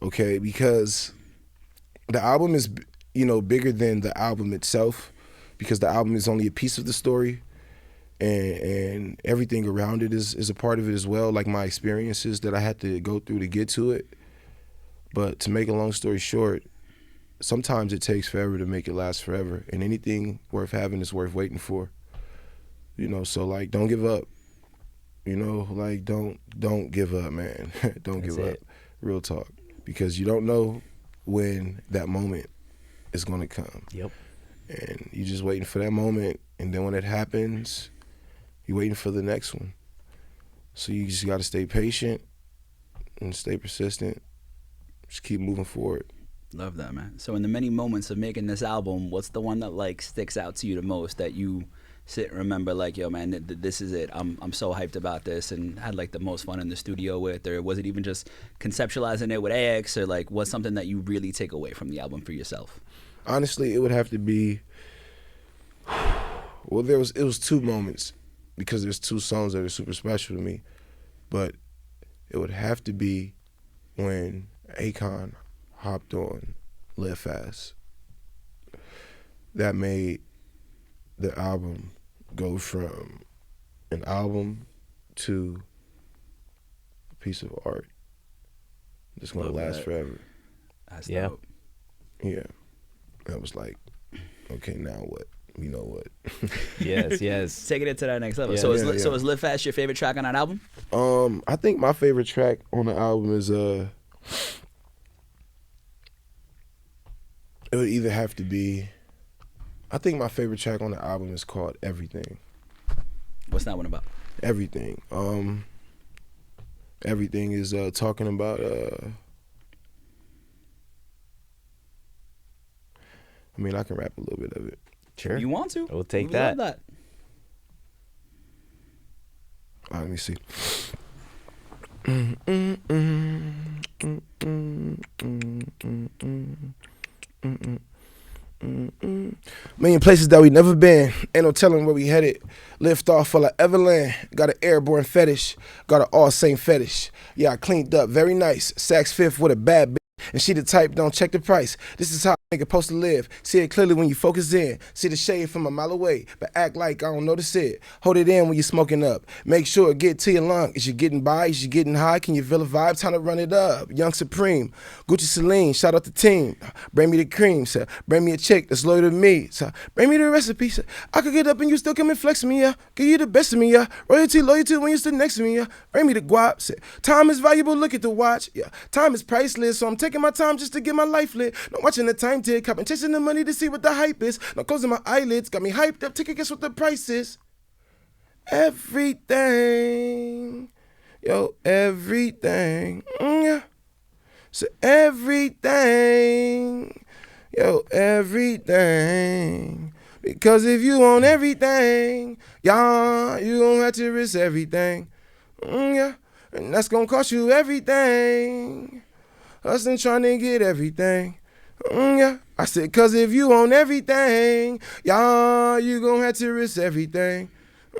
okay, because the album is, you know, bigger than the album itself, because the album is only a piece of the story, and everything around it is a part of it as well, like my experiences that I had to go through to get to it. But to make a long story short, sometimes it takes forever to make it last forever, and anything worth having is worth waiting for. You know, so like, don't give up. You know, like don't give up, man. Don't That's give up. it. Real talk, because you don't know when that moment is gonna come, Yep. and you're just waiting for that moment, and then when it happens, you're waiting for the next one. So you just gotta stay patient and stay persistent. Just keep moving forward. Love that, man. So in the many moments of making this album, what's the one that like sticks out to you the most that you sit and remember like, yo, man, this is it. I'm so hyped about this and had like the most fun in the studio with, or was it even just conceptualizing it with AX, or like what's something that you really take away from the album for yourself? Honestly, it would have to be, well, it was two moments, because there's two songs that are super special to me, but it would have to be when Akon hopped on Live Fast. That made the album go from an album to a piece of art that's gonna Love last that. forever. That's Yeah. dope. Yeah, that was like, okay, now what? You know what? Yes. Taking it to that next level. Yeah. So Yeah, so yeah. is Live Fast your favorite track on that album? I think my favorite track on the album is it would either have to be, I think my favorite track on the album is called Everything. What's that one about? Everything. Everything is talking about I mean, I can rap a little bit of it. Sure. You want to? We'll take We that. love that. All right, let me see. Million places that we never been, ain't no telling where we headed. Lift off full of Everland, got an airborne fetish, got an all saint fetish. Yeah, I cleaned up, very nice. Saks Fifth with a bad bitch, and she the type don't check the price. This is how a nigga supposed to live. See it clearly when you focus in. See the shade from a mile away, but act like I don't notice it. Hold it in when you're smoking up. Make sure it get to your lung. Is you getting by? Is you getting high? Can you feel the vibe? Time to run it up. Young Supreme, Gucci Celine, shout out the team. Bring me the cream, sir. Bring me a chick that's loyal to me, sir. Bring me the recipe, sir. I could get up and you still come and flex me, yeah. Give you the best of me, yeah. Royalty, loyalty when you stood next to me, yeah. Bring me the guap, sir. Time is valuable, look at the watch, yeah. Time is priceless, so I'm taking my time just to get my life lit. Not watching the time tick, I've been chasing the money to see what the hype is. Not closing my eyelids, got me hyped up, take a guess what the price is. Everything, yo, everything, yeah. So everything, yo, everything. Because if you want everything, yeah, you gon' have to risk everything, yeah. And that's gonna cost you everything. Hustling trying to get everything, yeah. I said, cause if you want everything, yeah, you gon' have to risk everything,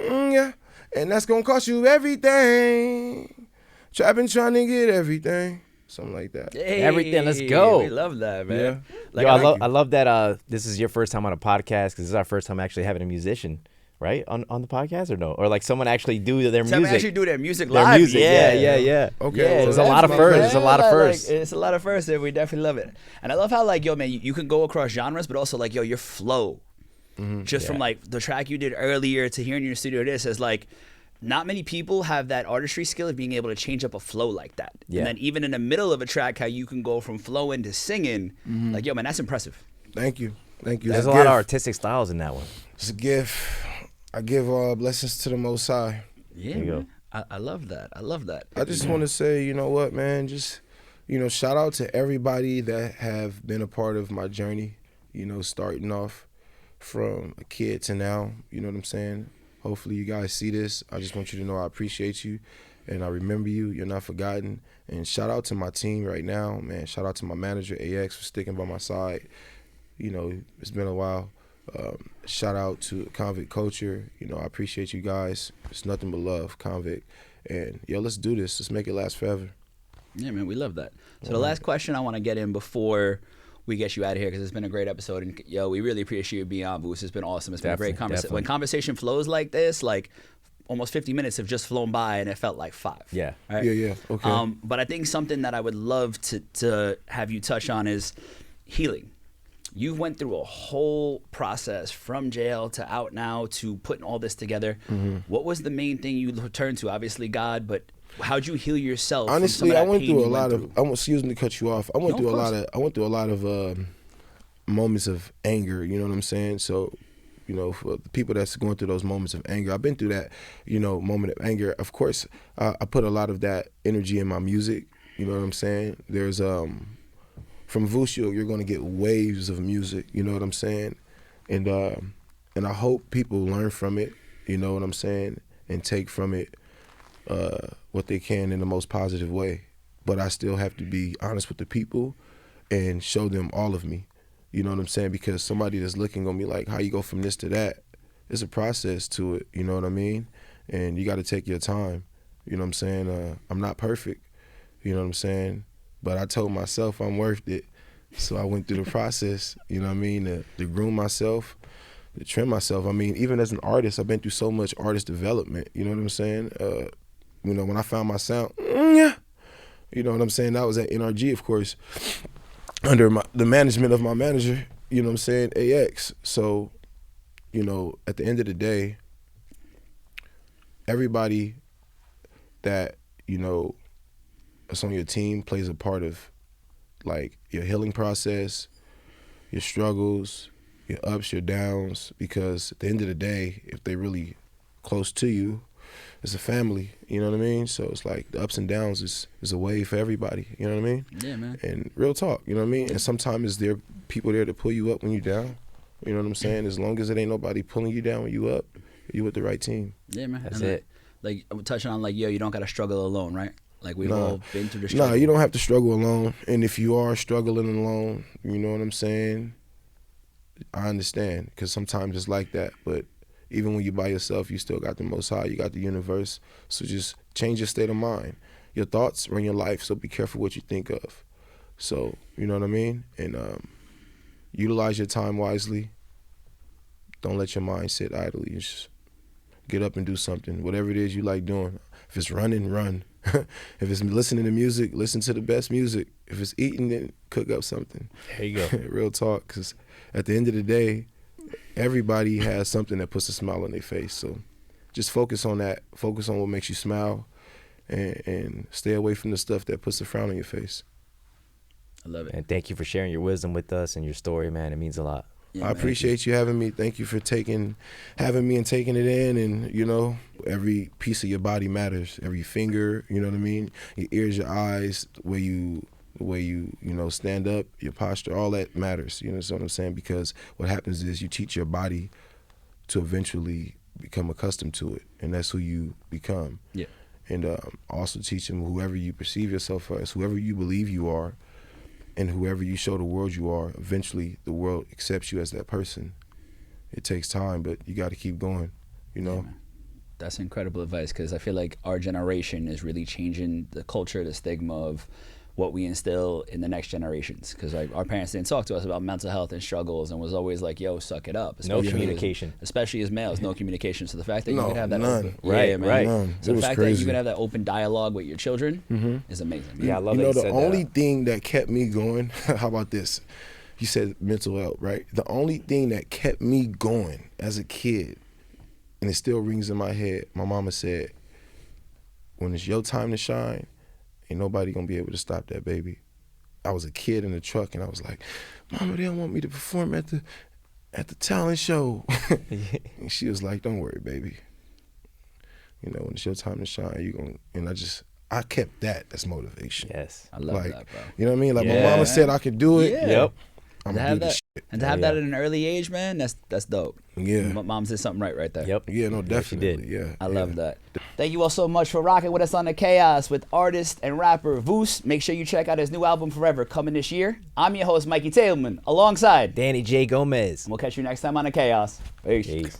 yeah. And that's gonna cost you everything. Trapping trying to get everything. Something like that. Hey, Everything, let's go. We love that, man. Yeah. Like, Yo, I I love that this is your first time on a podcast, because this is our first time actually having a musician, right? On the podcast, or no? Or like someone actually do their Someone music. actually do their music Their live. music, yeah. Okay, Yeah, well, there's a lot of that's firsts. my There's a lot of Like, firsts. it's a lot of firsts, and we definitely love it. And I love how, like, yo, man, you can go across genres, but also, like, yo, your flow. Just from, like, the track you did earlier to hearing in your studio this is, like, not many people have that artistry skill of being able to change up a flow like that. Yeah. And then even in the middle of a track, how you can go from flowing to singing, like, yo, man, that's impressive. Thank you. Thank you. There's It's a lot of gift. artistic styles in that one. It's a gift. I give blessings to the Most High. Yeah, There you go. man. I love that. I love that. I just want to say, you know what, man, just, you know, shout out to everybody that have been a part of my journey, you know, starting off from a kid to now, you know what I'm saying? Hopefully you guys see this. I just want you to know I appreciate you and I remember you. You're not forgotten. And shout out to my team right now, man. Shout out to my manager, AX, for sticking by my side. You know, it's been a while. Shout out to KonvictKulture. You know, I appreciate you guys. It's nothing but love, Konvict. And, yo, let's do this. Let's make it last forever. Yeah, man, we love that. So the last question I want to get in before we get you out of here, because it's been a great episode, and yo, we really appreciate you being on, VOUS. It's been awesome. It's been a great Definitely, conversation. When conversation flows like this, like almost 50 minutes have just flown by, and it felt like 5. Yeah. Right? Yeah, okay. But I think something that I would love to have you touch on is healing. You went through a whole process from jail to out now to putting all this together. What was the main thing you turned to? Obviously God, but how'd you heal yourself? Honestly, I went through a lot of. Excuse me to cut you off. I went No, through of a course. lot of. I went through a lot of moments of anger. You know what I'm saying? So, you know, for the people that's going through those moments of anger, I've been through that. You know, moment of anger. Of course, I put a lot of that energy in my music. You know what I'm saying? There's from VOUS, you're going to get waves of music. You know what I'm saying? And I hope people learn from it. You know what I'm saying? And take from it what they can in the most positive way. But I still have to be honest with the people and show them all of me. You know what I'm saying? Because somebody that's looking on me like, how you go from this to that, there's a process to it. You know what I mean? And you got to take your time. You know what I'm saying? I'm not perfect. You know what I'm saying? But I told myself I'm worth it. So I went through the process, you know what I mean, to groom myself, to trim myself. I mean, even as an artist, I've been through so much artist development. You know what I'm saying? You know, when I found my sound, you know what I'm saying? That was at NRG, of course, under the management of my manager, you know what I'm saying, AX. So, you know, at the end of the day, everybody that, you know, that's on your team plays a part of, like, your healing process, your struggles, your ups, your downs, because at the end of the day, if they really close to you, it's a family, you know what I mean? So it's like the ups and downs is a wave for everybody, you know what I mean? Yeah, man. And real talk, you know what I mean? And sometimes there are people there to pull you up when you're down, you know what I'm saying? As long as it ain't nobody pulling you down when you up, you with the right team. Yeah, man. That's And it. Like I'm touching on, like, yo, you don't got to struggle alone, right? Like we've all been through the Nah, struggle. you don't have to struggle alone. And if you are struggling alone, you know what I'm saying? I understand, because sometimes it's like that. But even when you're by yourself, you still got the Most High, you got the universe. So just change your state of mind. Your thoughts run your life, so be careful what you think of. So, you know what I mean? And utilize your time wisely. Don't let your mind sit idly. Just get up and do something. Whatever it is you like doing. If it's running, run. If it's listening to music, listen to the best music. If it's eating, then cook up something. There you go. Real talk, because at the end of the day, everybody has something that puts a smile on their face. So just focus on that. Focus on what makes you smile, and stay away from the stuff that puts a frown on your face. I love it. And thank you for sharing your wisdom with us and your story, man. It means a lot. Yeah, I man. appreciate you having me. Thank you for having me and taking it in. And, you know, every piece of your body matters. Every finger, you know what I mean? Your ears, your eyes, the way you know, stand up, your posture, all that matters. You know what I'm saying? Because what happens is you teach your body to eventually become accustomed to it. And that's who you become. Yeah. And also teach them, whoever you perceive yourself as, whoever you believe you are, and whoever you show the world you are, eventually the world accepts you as that person. It takes time, but you got to keep going, you know? Yeah, that's incredible advice, because I feel like our generation is really changing the culture, the stigma of what we instill in the next generations. Because like our parents didn't talk to us about mental health and struggles, and was always like, "Yo, suck it up." No Especially communication. especially as males, no communication. So the fact that you No, can have that none. open, Right, yeah, man. right. None. So It the was fact that you crazy. can have that open dialogue with your children is amazing. Man. Yeah, I love You that know, you the said only that. thing that kept me going, how about this? You said mental health, right? The only thing that kept me going as a kid, and it still rings in my head, my mama said, when it's your time to shine, ain't nobody gonna be able to stop that, baby. I was a kid in the truck, and I was like, Mama, they don't want me to perform at the talent show. And she was like, don't worry, baby. You know, when it's your time to shine, you gonna, and I kept that as motivation. Yes. I love Like, that, bro. you know what I mean? Like, my Yeah. mama said I could do it. Yeah. Yep. I'm To gonna have do this that, shit. and to have Yeah. that at an early age, man, that's dope. Yeah. Moms did something right there. Yep. Yeah, no, Yes, she did. definitely. Yeah. I yeah. love that. Thank you all so much for rocking with us on the Chaos with artist and rapper VOUS. Make sure you check out his new album Forever, coming this year. I'm your host, Mikey Tailman, alongside. Danny J. Gomez. We'll catch you next time on the Chaos. Peace. Peace.